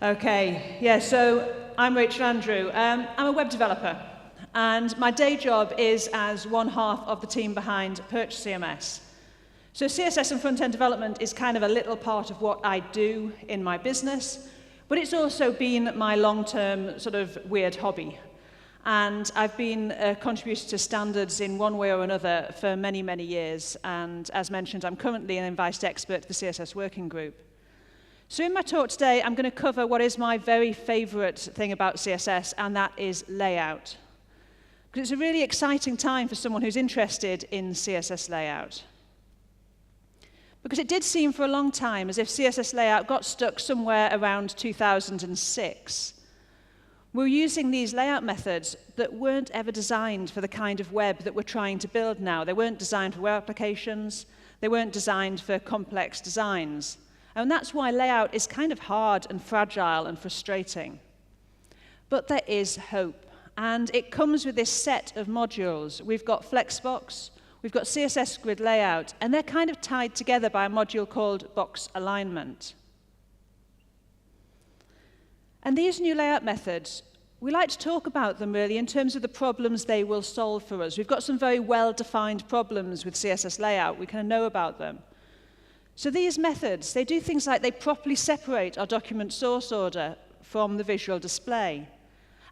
Okay, yeah, so I'm Rachel Andrew. I'm a web developer, and my day job is as one half of the team behind Perch CMS. So CSS and front-end development is kind of a little part of what I do in my business, but it's also been my long-term sort of weird hobby. And I've been a contributor to standards in one way or another for many, many years. And as mentioned, I'm currently an invited expert to the CSS Working Group. So in my talk today, I'm going to cover what is my very favorite thing about CSS, and that is layout. Because it's a really exciting time for someone who's interested in CSS layout. Because it did seem for a long time as if CSS layout got stuck somewhere around 2006. We're using these layout methods that weren't ever designed for the kind of web that we're trying to build now. They weren't designed for web applications. They weren't designed for complex designs. And that's why layout is kind of hard and fragile and frustrating. But there is hope. And it comes with this set of modules. We've got Flexbox, we've got CSS Grid Layout, and they're kind of tied together by a module called Box Alignment. And these new layout methods, we like to talk about them really in terms of the problems they will solve for us. We've got some very well-defined problems with CSS layout. We kind of know about them. So these methods, they do things like they properly separate our document source order from the visual display.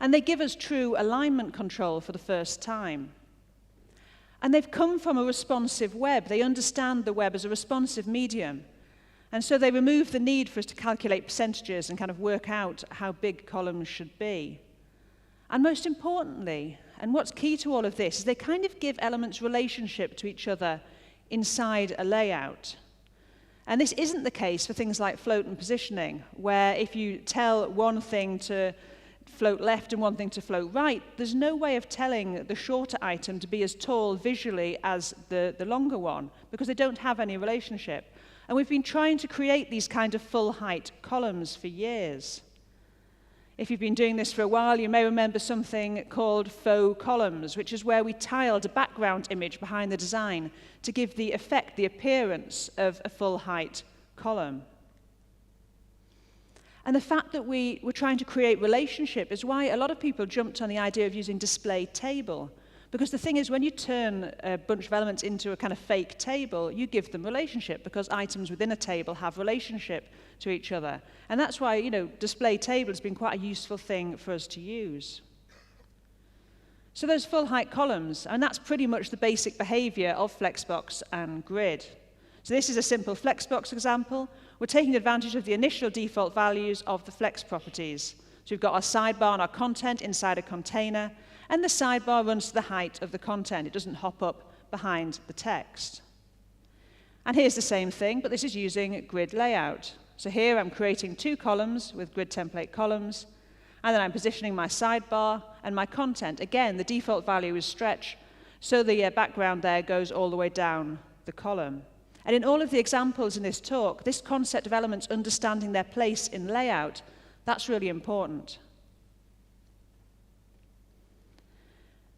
And they give us true alignment control for the first time. And they've come from a responsive web. They understand the web as a responsive medium. And so they remove the need for us to calculate percentages and kind of work out how big columns should be. And most importantly, and what's key to all of this, is they kind of give elements relationship to each other inside a layout. And this isn't the case for things like float and positioning, where if you tell one thing to float left and one thing to float right, there's no way of telling the shorter item to be as tall visually as the longer one, because they don't have any relationship. And we've been trying to create these kind of full-height columns for years. If you've been doing this for a while, you may remember something called faux columns, which is where we tiled a background image behind the design to give the effect, the appearance of a full-height column. And the fact that we were trying to create relationship is why a lot of people jumped on the idea of using display table. Because the thing is, when you turn a bunch of elements into a kind of fake table, you give them relationship, because items within a table have relationship to each other. And that's why, display table has been quite a useful thing for us to use. So those full-height columns, and that's pretty much the basic behavior of Flexbox and Grid. So this is a simple Flexbox example. We're taking advantage of the initial default values of the Flex properties. So we've got our sidebar and our content inside a container, and the sidebar runs to the height of the content. It doesn't hop up behind the text. And here's the same thing, but this is using Grid Layout. So here I'm creating two columns with grid template columns, and then I'm positioning my sidebar and my content. Again, the default value is stretch, so the background there goes all the way down the column. And in all of the examples in this talk, this concept of elements understanding their place in layout, that's really important.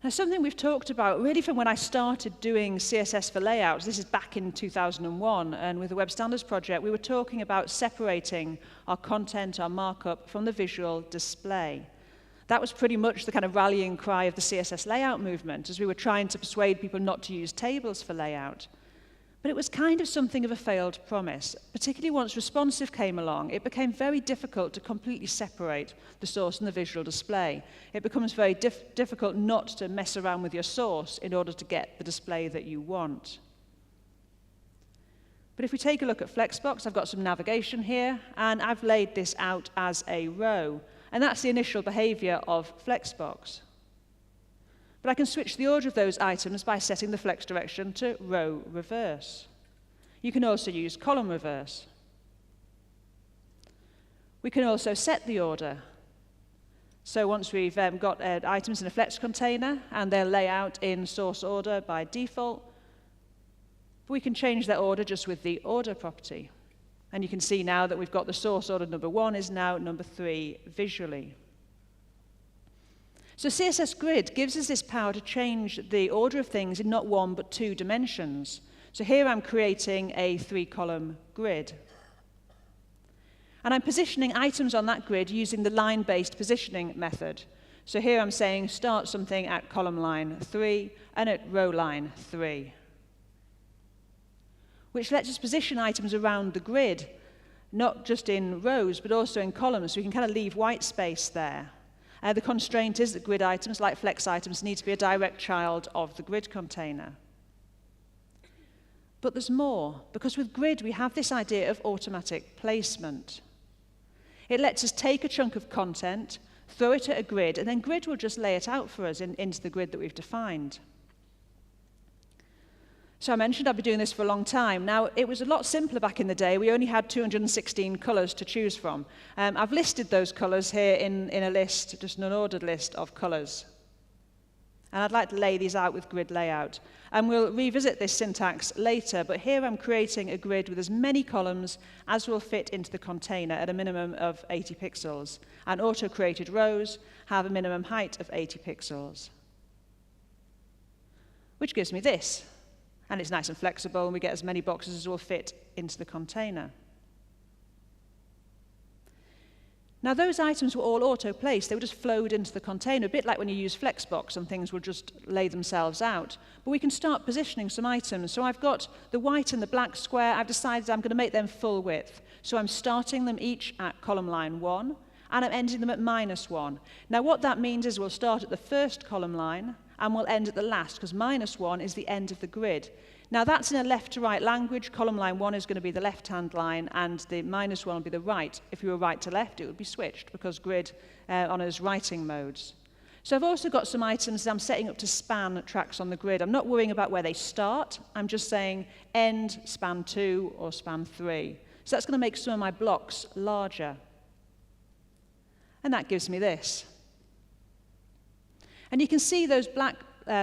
Now, something we've talked about really from when I started doing CSS for layouts, this is back in 2001, and with the Web Standards Project, we were talking about separating our content, our markup, from the visual display. That was pretty much the kind of rallying cry of the CSS layout movement, as we were trying to persuade people not to use tables for layout. But it was kind of something of a failed promise. Particularly once responsive came along, it became very difficult to completely separate the source and the visual display. It becomes very difficult not to mess around with your source in order to get the display that you want. But if we take a look at Flexbox, I've got some navigation here, and I've laid this out as a row. And that's the initial behavior of Flexbox. But I can switch the order of those items by setting the flex direction to row reverse. You can also use column reverse. We can also set the order. So once we've got items in a flex container, and they'll lay out in source order by default, we can change their order just with the order property. And you can see now that we've got the source order number 1 is now number 3 visually. So CSS Grid gives us this power to change the order of things in not 1 but 2 dimensions. So here I'm creating a 3-column grid. And I'm positioning items on that grid using the line-based positioning method. So here I'm saying start something at column line 3 and at row line 3, which lets us position items around the grid, not just in rows, but also in columns, so we can kind of leave white space there. The constraint is that grid items, like flex items, need to be a direct child of the grid container. But there's more, because with grid we have this idea of automatic placement. It lets us take a chunk of content, throw it at a grid, and then grid will just lay it out for us into the grid that we've defined. So I mentioned I've been doing this for a long time. Now, it was a lot simpler back in the day. We only had 216 colors to choose from. I've listed those colors here in a list, just an unordered list of colors. And I'd like to lay these out with grid layout. And we'll revisit this syntax later, but here I'm creating a grid with as many columns as will fit into the container at a minimum of 80 pixels. And auto-created rows have a minimum height of 80 pixels, which gives me this. And it's nice and flexible, and we get as many boxes as will fit into the container. Now, those items were all auto-placed. They were just flowed into the container, a bit like when you use Flexbox and things will just lay themselves out. But we can start positioning some items. So I've got the white and the black square. I've decided I'm going to make them full width. So I'm starting them each at column line 1, and I'm ending them at -1. Now, what that means is we'll start at the first column line, and we'll end at the last, because -1 is the end of the grid. Now, that's in a left-to-right language. Column line 1 is going to be the left-hand line, and the -1 will be the right. If you were right to left, it would be switched, because grid honors writing modes. So I've also got some items that I'm setting up to span tracks on the grid. I'm not worrying about where they start. I'm just saying end span 2 or span 3. So that's going to make some of my blocks larger. And that gives me this. And you can see those black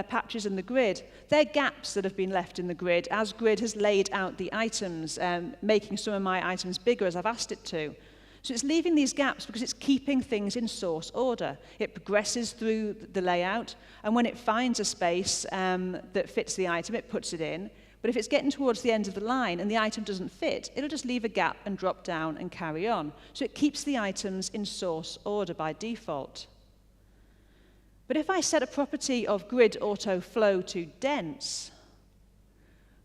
patches in the grid. They're gaps that have been left in the grid as grid has laid out the items, making some of my items bigger as I've asked it to. So it's leaving these gaps because it's keeping things in source order. It progresses through the layout, and when it finds a space that fits the item, it puts it in. But if it's getting towards the end of the line and the item doesn't fit, it'll just leave a gap and drop down and carry on. So it keeps the items in source order by default. But if I set a property of grid auto flow to dense,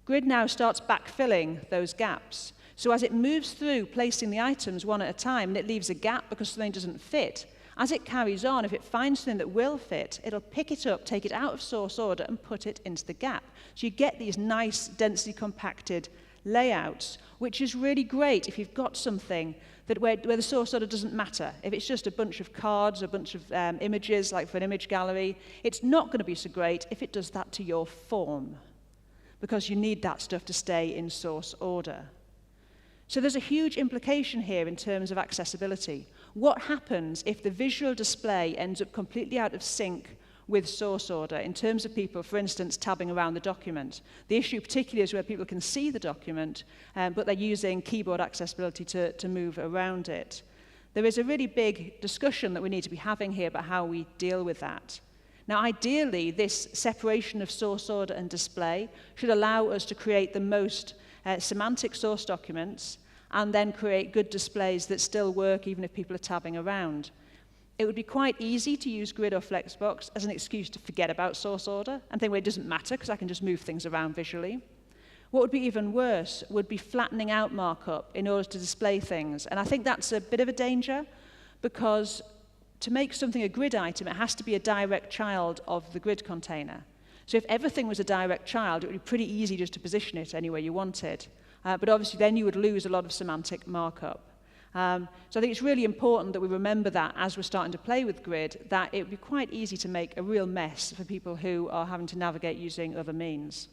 grid now starts backfilling those gaps. So as it moves through placing the items one at a time, and it leaves a gap because something doesn't fit, as it carries on, if it finds something that will fit, it'll pick it up, take it out of source order, and put it into the gap. So you get these nice, densely compacted layouts, which is really great if you've got something that where the source order doesn't matter. If it's just a bunch of cards, a bunch of images, like for an image gallery, it's not going to be so great if it does that to your form, because you need that stuff to stay in source order. So there's a huge implication here in terms of accessibility. What happens if the visual display ends up completely out of sync with source order in terms of people, for instance, tabbing around the document? The issue particularly is where people can see the document, but they're using keyboard accessibility to move around it. There is a really big discussion that we need to be having here about how we deal with that. Now, ideally, this separation of source order and display should allow us to create the most semantic source documents and then create good displays that still work even if people are tabbing around. It would be quite easy to use Grid or Flexbox as an excuse to forget about source order and think, well, it doesn't matter because I can just move things around visually. What would be even worse would be flattening out markup in order to display things. And I think that's a bit of a danger, because to make something a grid item, it has to be a direct child of the grid container. So if everything was a direct child, it would be pretty easy just to position it anywhere you wanted. But obviously then you would lose a lot of semantic markup. So I think it's really important that we remember that as we're starting to play with grid, that it would be quite easy to make a real mess for people who are having to navigate using other means.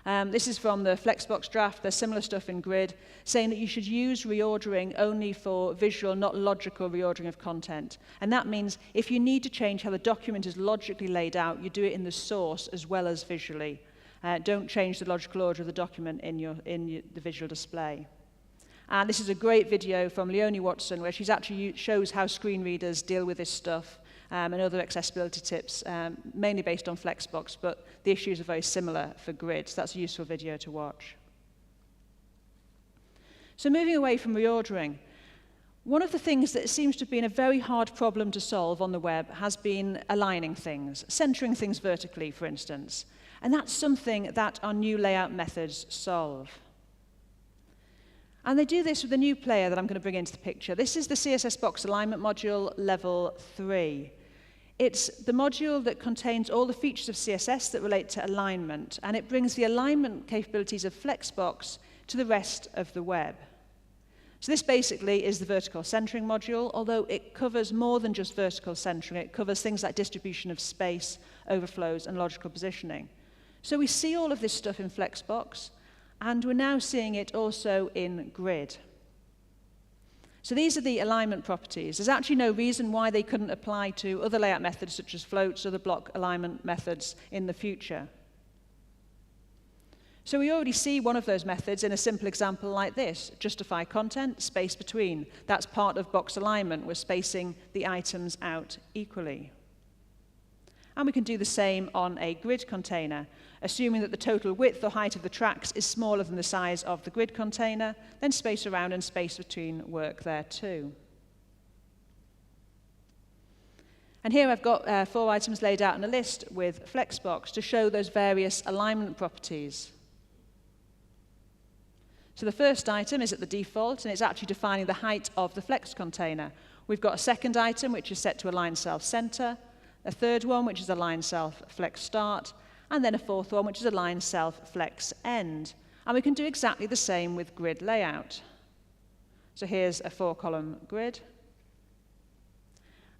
This is from the Flexbox draft. There's similar stuff in grid, saying that you should use reordering only for visual, not logical reordering of content. And that means if you need to change how the document is logically laid out, you do it in the source as well as visually. Don't change the logical order of the document in the visual display. And this is a great video from Leonie Watson, where she's actually shows how screen readers deal with this stuff and other accessibility tips, mainly based on Flexbox, but the issues are very similar for grid, so that's a useful video to watch. So moving away from reordering, One of the things that seems to have been a very hard problem to solve on the web has been aligning things, centering things vertically, for instance. And that's something that our new layout methods solve. And they do this with a new player that I'm going to bring into the picture. This is the CSS Box Alignment module level 3. It's the module that contains all the features of CSS that relate to alignment, and it brings the alignment capabilities of Flexbox to the rest of the web. So this basically is the vertical centering module, although it covers more than just vertical centering. It covers things like distribution of space, overflows, and logical positioning. So we see all of this stuff in Flexbox, and we're now seeing it also in Grid. So these are the alignment properties. There's actually no reason why they couldn't apply to other layout methods such as floats or the block alignment methods in the future. So we already see one of those methods in a simple example like this, justify content, space between. That's part of box alignment. We're spacing the items out equally. And we can do the same on a grid container. Assuming that the total width or height of the tracks is smaller than the size of the grid container, then space around and space between work there too. And here I've got 4 items laid out in a list with Flexbox to show those various alignment properties. So the first item is at the default, and it's actually defining the height of the Flex container. We've got a second item, which is set to align self-center, a third one, which is align self-flex start, and then a fourth one, which is align self-flex end. And we can do exactly the same with grid layout. So here's a 4-column grid.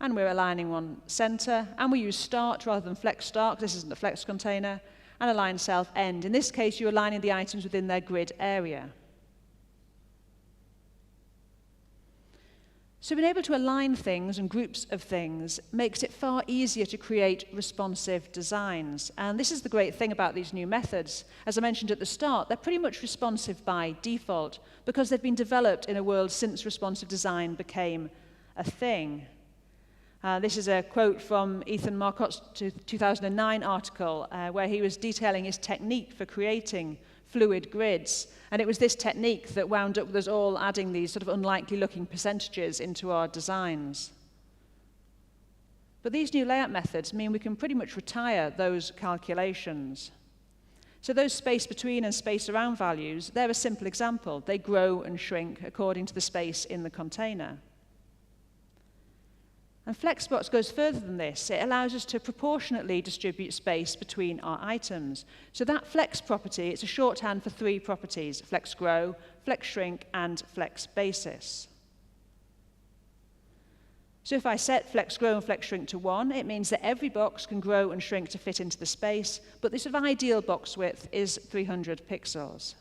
And we're aligning one center, and we use start rather than flex start, because this isn't a flex container, and align self-end. In this case, you're aligning the items within their grid area. So being able to align things and groups of things makes it far easier to create responsive designs. And this is the great thing about these new methods. As I mentioned at the start, they're pretty much responsive by default because they've been developed in a world since responsive design became a thing. This is a quote from Ethan Marcotte's 2009 article where he was detailing his technique for creating fluid grids. And it was this technique that wound up with us all adding these sort of unlikely looking percentages into our designs. But these new layout methods mean we can pretty much retire those calculations. So those space between and space around values, they're a simple example. They grow and shrink according to the space in the container. And Flexbox goes further than this. It allows us to proportionately distribute space between our items. So that flex property, it's a shorthand for 3 properties: flex grow, flex shrink, and flex basis. So if I set flex grow and flex shrink to 1, it means that every box can grow and shrink to fit into the space, but the sort of ideal box width is 300 pixels.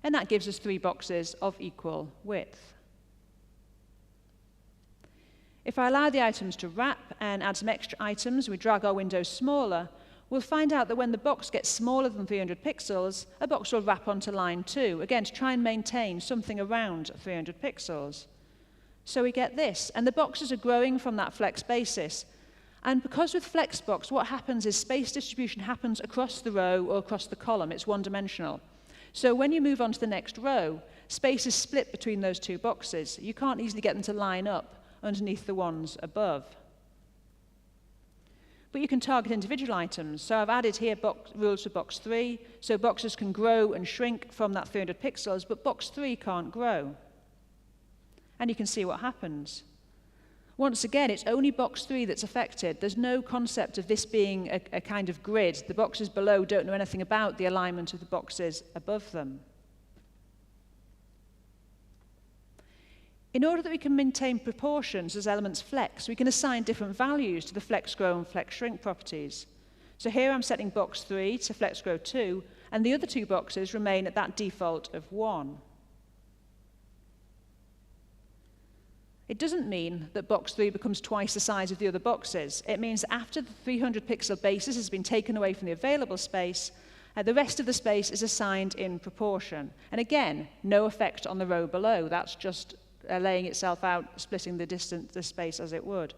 And that gives us 3 boxes of equal width. If I allow the items to wrap and add some extra items, we drag our windows smaller, we'll find out that when the box gets smaller than 300 pixels, a box will wrap onto line 2, again, to try and maintain something around 300 pixels. So we get this, and the boxes are growing from that flex basis. And because with Flexbox, what happens is space distribution happens across the row or across the column. It's one-dimensional. So when you move on to the next row, space is split between those 2 boxes. You can't easily get them to line up underneath the ones above. But you can target individual items. So I've added here rules for box 3. So boxes can grow and shrink from that 300 pixels, but box 3 can't grow. And you can see what happens. Once again, it's only box 3 that's affected. There's no concept of this being a kind of grid. The boxes below don't know anything about the alignment of the boxes above them. In order that we can maintain proportions as elements flex, we can assign different values to the flex grow and flex shrink properties. So here I'm setting box 3 to flex grow 2, and the other 2 boxes remain at that default of 1. It doesn't mean that box 3 becomes twice the size of the other boxes. It means that after the 300 pixel basis has been taken away from the available space, the rest of the space is assigned in proportion. And again, no effect on the row below. That's just laying itself out, splitting the space as it would.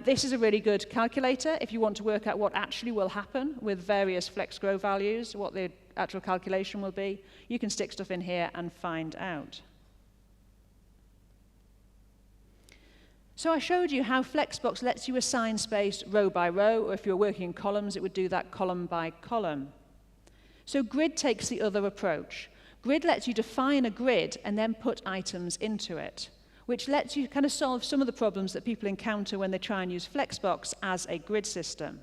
This is a really good calculator if you want to work out what actually will happen with various flex grow values, what the actual calculation will be. You can stick stuff in here and find out. So I showed you how Flexbox lets you assign space row by row, or if you're working in columns, it would do that column by column. So Grid takes the other approach. Grid lets you define a grid and then put items into it, which lets you kind of solve some of the problems that people encounter when they try and use Flexbox as a grid system.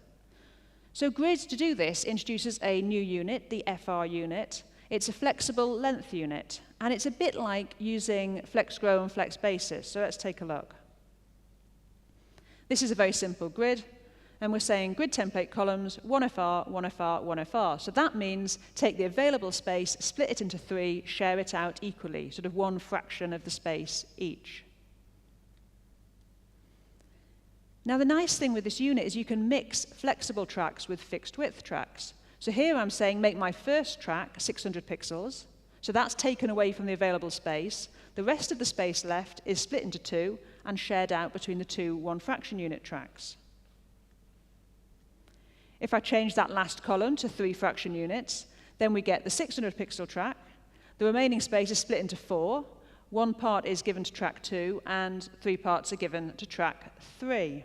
So Grid, to do this, introduces a new unit, the FR unit. It's a flexible length unit, and it's a bit like using FlexGrow and FlexBasis. So let's take a look. This is a very simple grid, and we're saying grid template columns, 1FR, 1FR, 1FR. So that means take the available space, split it into 3, share it out equally, sort of 1 fraction of the space each. Now the nice thing with this unit is you can mix flexible tracks with fixed width tracks. So here I'm saying make my first track 600 pixels. So that's taken away from the available space. The rest of the space left is split into 2 and shared out between the 2 1 fraction unit tracks. If I change that last column to 3 fraction units, then we get the 600 pixel track. The remaining space is split into 4. 1 part is given to track 2, and 3 parts are given to track 3.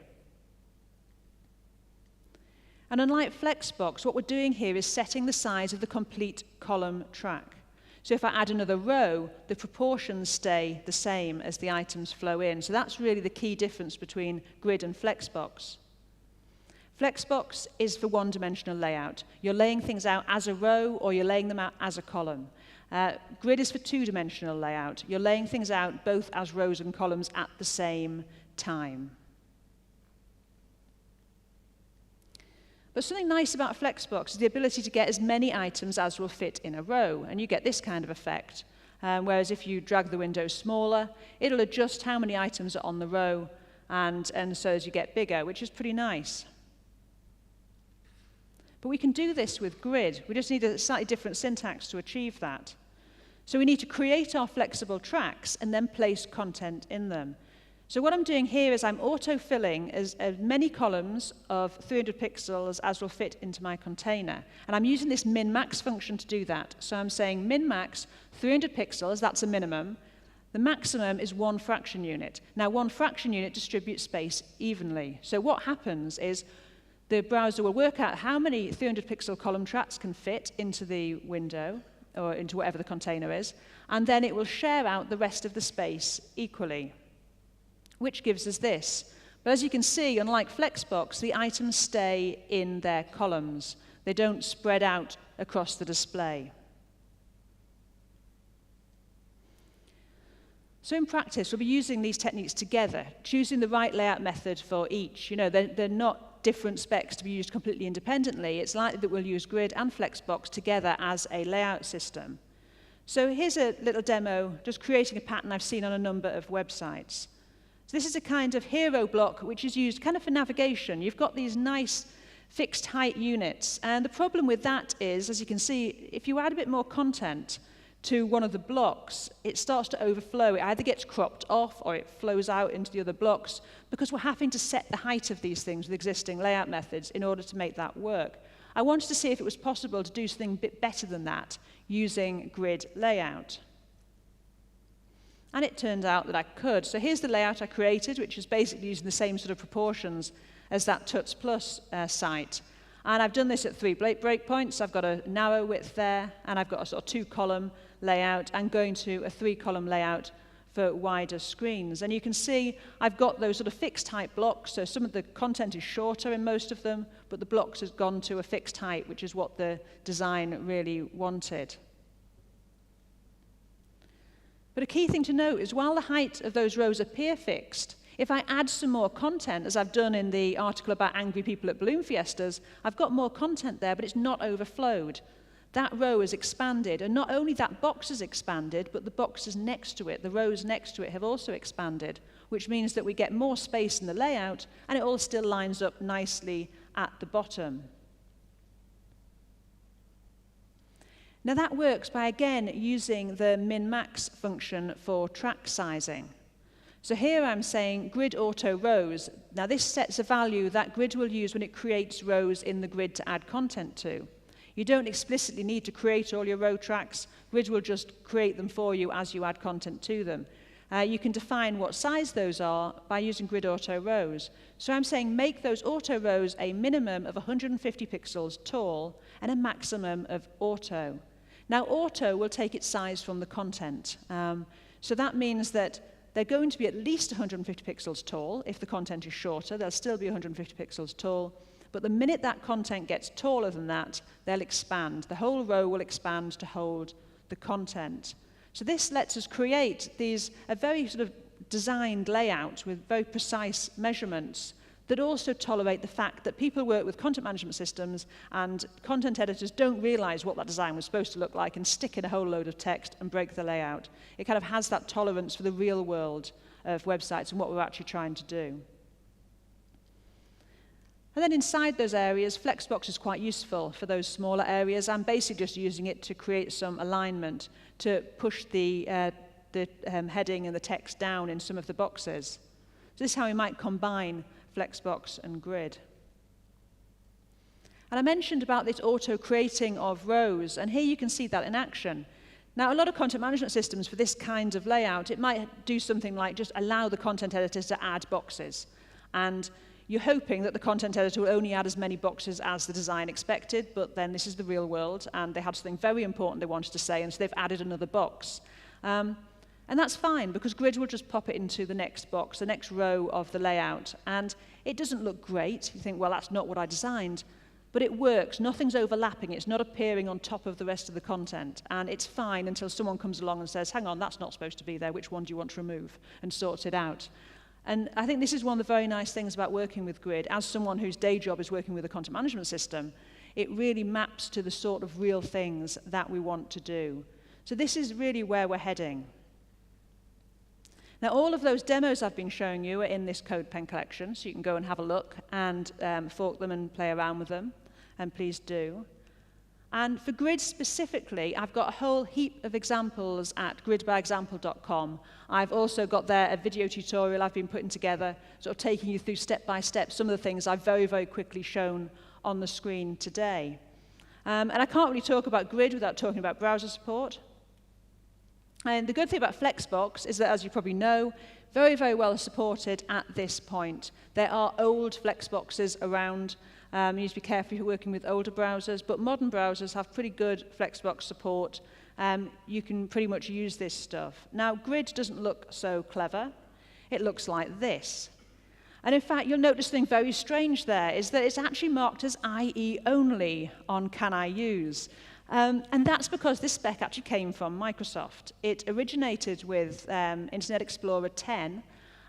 And unlike Flexbox, what we're doing here is setting the size of the complete column track. So if I add another row, the proportions stay the same as the items flow in. So that's really the key difference between Grid and Flexbox. Flexbox is for one-dimensional layout. You're laying things out as a row, or you're laying them out as a column. Grid is for two-dimensional layout. You're laying things out both as rows and columns at the same time. But something nice about Flexbox is the ability to get as many items as will fit in a row, and you get this kind of effect. Whereas if you drag the window smaller, it'll adjust how many items are on the row, and so as you get bigger, which is pretty nice. But we can do this with Grid. We just need a slightly different syntax to achieve that. So we need to create our flexible tracks and then place content in them. So what I'm doing here is I'm auto-filling as many columns of 300 pixels as will fit into my container. And I'm using this min-max function to do that. So I'm saying min-max 300 pixels, that's a minimum. The maximum is 1 fraction unit. Now, 1 fraction unit distributes space evenly. So what happens is the browser will work out how many 300 pixel column tracks can fit into the window, or into whatever the container is, and then it will share out the rest of the space equally, which gives us this. But as you can see, unlike Flexbox, the items stay in their columns. They don't spread out across the display. So in practice, we'll be using these techniques together, choosing the right layout method for each. You know, they're not different specs to be used completely independently. It's likely that we'll use Grid and Flexbox together as a layout system. So here's a little demo, just creating a pattern I've seen on a number of websites. So this is a kind of hero block which is used kind of for navigation. You've got these nice fixed height units, and the problem with that is, as you can see, if you add a bit more content to one of the blocks, it starts to overflow. It either gets cropped off or it flows out into the other blocks because we're having to set the height of these things with existing layout methods in order to make that work. I wanted to see if it was possible to do something a bit better than that using Grid Layout. And it turned out that I could. So here's the layout I created, which is basically using the same sort of proportions as that Tuts Plus site. And I've done this at 3 breakpoints. I've got a narrow width there, and I've got a sort of 2-column layout, and going to a 3-column layout for wider screens. And you can see I've got those sort of fixed height blocks, so some of the content is shorter in most of them, but the blocks has gone to a fixed height, which is what the design really wanted. But a key thing to note is while the height of those rows appear fixed, if I add some more content, as I've done in the article about angry people at balloon fiestas, I've got more content there, but it's not overflowed. That row is expanded, and not only that box is expanded, but the boxes next to it, the rows next to it, have also expanded, which means that we get more space in the layout, and it all still lines up nicely at the bottom. Now that works by, again, using the min-max function for track sizing. So here I'm saying grid auto rows. Now this sets a value that Grid will use when it creates rows in the grid to add content to. You don't explicitly need to create all your row tracks. Grid will just create them for you as you add content to them. You can define what size those are by using grid auto rows. So I'm saying make those auto rows a minimum of 150 pixels tall and a maximum of auto. Now, auto will take its size from the content. So that means that they're going to be at least 150 pixels tall. If the content is shorter, they'll still be 150 pixels tall. But the minute that content gets taller than that, they'll expand. The whole row will expand to hold the content. So this lets us create a very sort of designed layout with very precise measurements that also tolerate the fact that people work with content management systems and content editors don't realize what that design was supposed to look like and stick in a whole load of text and break the layout. It kind of has that tolerance for the real world of websites and what we're actually trying to do. And then inside those areas, Flexbox is quite useful for those smaller areas. I'm basically just using it to create some alignment to push the heading and the text down in some of the boxes. So this is how we might combine Flexbox and Grid. And I mentioned about this auto-creating of rows, and here you can see that in action. Now, a lot of content management systems for this kind of layout, it might do something like just allow the content editors to add boxes. And you're hoping that the content editor will only add as many boxes as the design expected, but then this is the real world, and they had something very important they wanted to say, and so they've added another box. And that's fine, because Grid will just pop it into the next box, the next row of the layout. And it doesn't look great. You think, well, that's not what I designed. But it works. Nothing's overlapping. It's not appearing on top of the rest of the content. And it's fine until someone comes along and says, hang on, that's not supposed to be there. Which one do you want to remove? And sorts it out. And I think this is one of the very nice things about working with Grid. As someone whose day job is working with a content management system, it really maps to the sort of real things that we want to do. So this is really where we're heading. Now, all of those demos I've been showing you are in this CodePen collection, so you can go and have a look and fork them and play around with them, and please do. And for Grid specifically, I've got a whole heap of examples at gridbyexample.com. I've also got there a video tutorial I've been putting together, sort of taking you through step by step some of the things I've very, very quickly shown on the screen today. And I can't really talk about Grid without talking about browser support. And the good thing about Flexbox is that, as you probably know, very, very well supported at this point. There are old Flexboxes around. You need to be careful if you're working with older browsers, but modern browsers have pretty good Flexbox support. You can pretty much use this stuff. Now, Grid doesn't look so clever. It looks like this. And in fact, you'll notice something very strange there, is that it's actually marked as IE only on Can I Use? And that's because this spec actually came from Microsoft. It originated with Internet Explorer 10,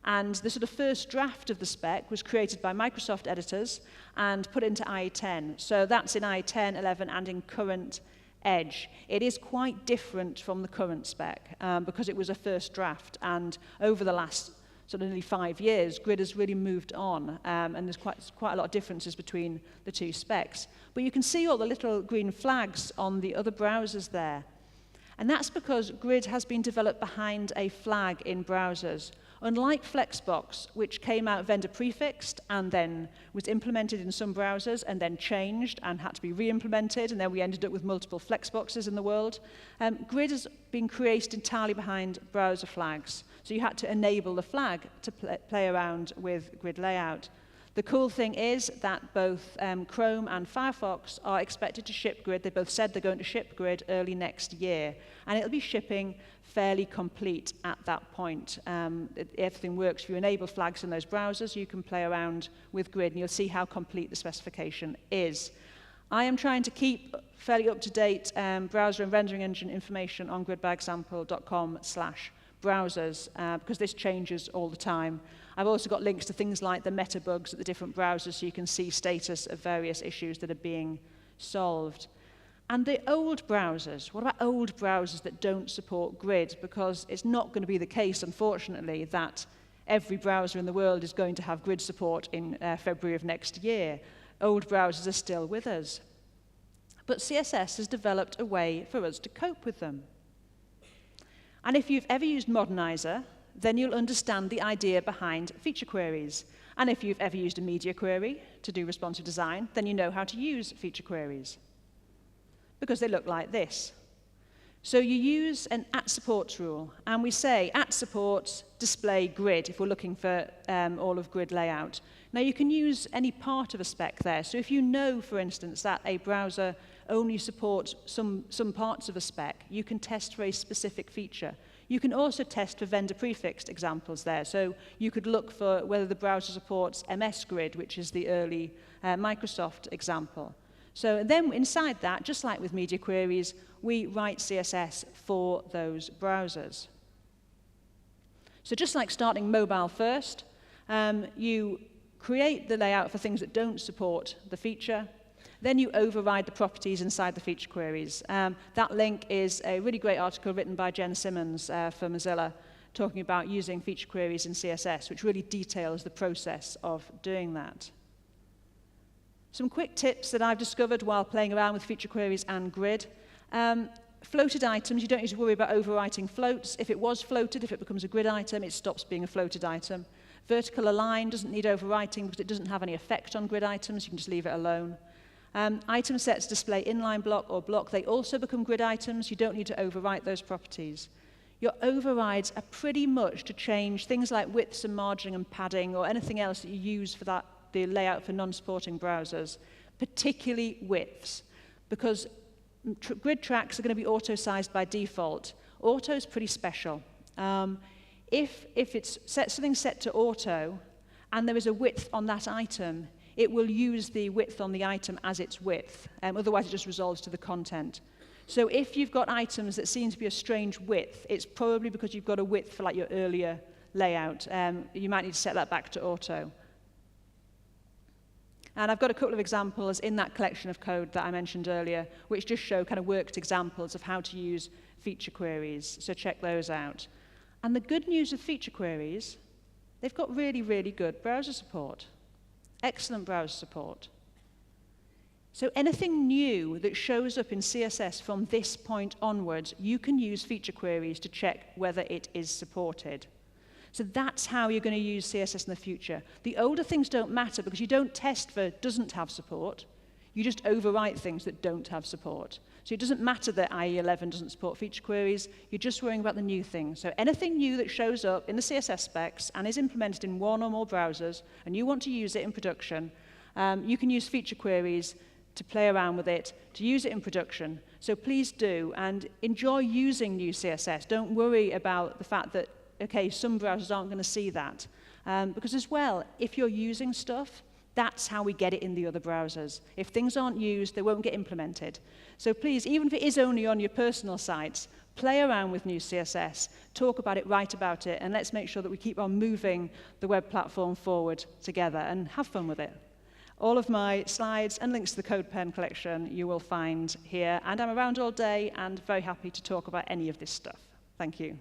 and the sort of first draft of the spec was created by Microsoft editors and put into IE 10. So that's in IE 10, 11, and in current Edge. It is quite different from the current spec because it was a first draft, and over the last sort of nearly 5 years, Grid has really moved on, and there's quite a lot of differences between the two specs. But you can see all the little green flags on the other browsers there. And that's because Grid has been developed behind a flag in browsers. Unlike Flexbox, which came out vendor prefixed and then was implemented in some browsers and then changed and had to be re-implemented, and then we ended up with multiple Flexboxes in the world, Grid has been created entirely behind browser flags. So you had to enable the flag to play around with Grid layout. The cool thing is that both Chrome and Firefox are expected to ship Grid. They both said they're going to ship Grid early next year. And it'll be shipping fairly complete at that point. Everything works. If you enable flags in those browsers, you can play around with Grid, and you'll see how complete the specification is. I am trying to keep fairly up-to-date browser and rendering engine information on gridbyexample.com/browsers because this changes all the time. I've also got links to things like the meta bugs at the different browsers so you can see status of various issues that are being solved. And the old browsers, what about old browsers that don't support Grid? Because it's not going to be the case, unfortunately, that every browser in the world is going to have Grid support in February of next year. Old browsers are still with us. But CSS has developed a way for us to cope with them. And if you've ever used Modernizer, then you'll understand the idea behind feature queries. And if you've ever used a media query to do responsive design, then you know how to use feature queries, because they look like this. So you use an @supports rule, and we say @supports display grid if we're looking for all of grid layout. Now you can use any part of a spec there. So if you know, for instance, that a browser only supports some parts of a spec, you can test for a specific feature. You can also test for vendor prefixed examples there. So you could look for whether the browser supports MS Grid, which is the early Microsoft example. So then inside that, just like with media queries, we write CSS for those browsers. So just like starting mobile first, you create the layout for things that don't support the feature. Then you override the properties inside the feature queries. That link is a really great article written by Jen Simmons for Mozilla, talking about using feature queries in CSS, which really details the process of doing that. Some quick tips that I've discovered while playing around with feature queries and grid. Floated items, you don't need to worry about overwriting floats. If it was floated, if it becomes a grid item, it stops being a floated item. Vertical align doesn't need overwriting because it doesn't have any effect on grid items. You can just leave it alone. Item sets display inline block or block. They also become grid items. You don't need to overwrite those properties. Your overrides are pretty much to change things like widths and margining and padding or anything else that you use for the layout for non-supporting browsers, particularly widths, because grid tracks are going to be auto-sized by default. Auto is pretty special. If it's something set to auto and there is a width on that item, it will use the width on the item as its width. Otherwise, it just resolves to the content. So if you've got items that seem to be a strange width, it's probably because you've got a width for like your earlier layout. You might need to set that back to auto. And I've got a couple of examples in that collection of code that I mentioned earlier, which just show kind of worked examples of how to use feature queries. So check those out. And the good news of feature queries, they've got really, really good browser support. Excellent browser support. So anything new that shows up in CSS from this point onwards, you can use feature queries to check whether it is supported. So that's how you're going to use CSS in the future. The older things don't matter because you don't test for doesn't have support. You just overwrite things that don't have support. So it doesn't matter that IE11 doesn't support feature queries. You're just worrying about the new things. So anything new that shows up in the CSS specs and is implemented in one or more browsers, and you want to use it in production, you can use feature queries to play around with it, to use it in production. So please do, and enjoy using new CSS. Don't worry about the fact that, okay, some browsers aren't going to see that. Because as well, if you're using stuff, that's how we get it in the other browsers. If things aren't used, they won't get implemented. So please, even if it is only on your personal sites, play around with new CSS, talk about it, write about it, and let's make sure that we keep on moving the web platform forward together and have fun with it. All of my slides and links to the CodePen collection you will find here, and I'm around all day and very happy to talk about any of this stuff. Thank you.